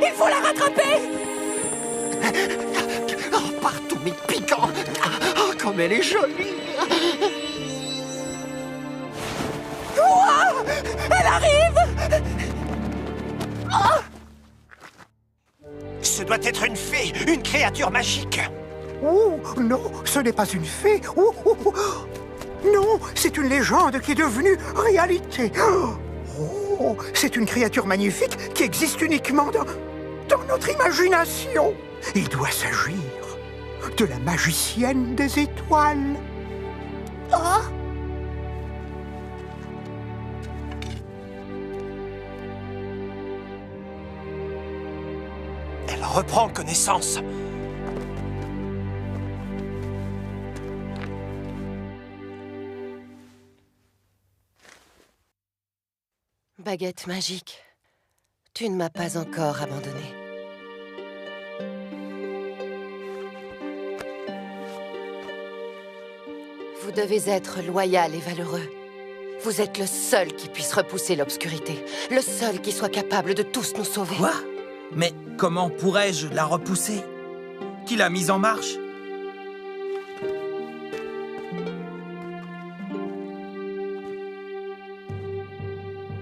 Il faut la rattraper! Oh, partout, mais piquant! Oh, comme elle est jolie! Wow! Elle arrive! Oh! Ce doit être une fée, une créature magique. Oh, non, ce n'est pas une fée. Oh, oh, oh. Non, c'est une légende qui est devenue réalité. Oh, c'est une créature magnifique qui existe uniquement dans notre imagination. Il doit s'agir de la magicienne des étoiles. Oh! Elle reprend connaissance. Baguette magique, tu ne m'as pas encore abandonné. Vous devez être loyal et valeureux. Vous êtes le seul qui puisse repousser l'obscurité, le seul qui soit capable de tous nous sauver. Quoi? Mais comment pourrais-je la repousser? Qui l'a mise en marche?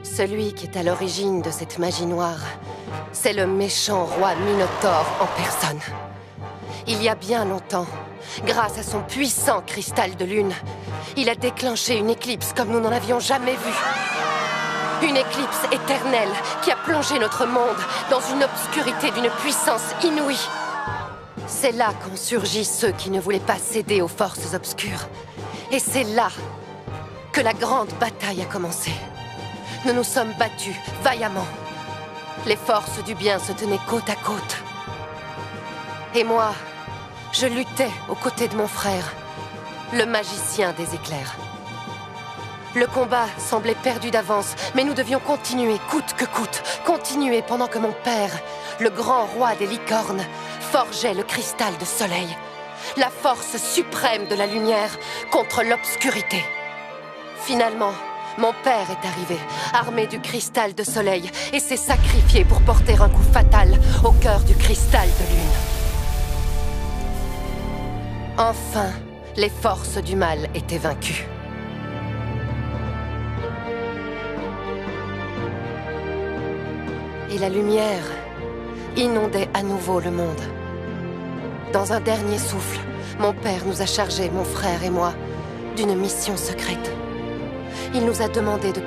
Celui qui est à l'origine de cette magie noire, c'est le méchant roi Minotaure en personne. Il y a bien longtemps, grâce à son puissant cristal de lune, il a déclenché une éclipse comme nous n'en avions jamais vu. Une éclipse éternelle qui a plongé notre monde dans une obscurité d'une puissance inouïe. C'est là qu'ont surgi ceux qui ne voulaient pas céder aux forces obscures. Et c'est là que la grande bataille a commencé. Nous nous sommes battus vaillamment. Les forces du bien se tenaient côte à côte. Et moi, je luttais aux côtés de mon frère, le magicien des éclairs. Le combat semblait perdu d'avance, mais nous devions continuer coûte que coûte, continuer pendant que mon père, le grand roi des licornes, forgeait le cristal de soleil, la force suprême de la lumière contre l'obscurité. Finalement, mon père est arrivé, armé du cristal de soleil, et s'est sacrifié pour porter un coup fatal au cœur du cristal de lune. Enfin, les forces du mal étaient vaincues. Et la lumière inondait à nouveau le monde. Dans un dernier souffle, mon père nous a chargés, mon frère et moi, d'une mission secrète. Il nous a demandé de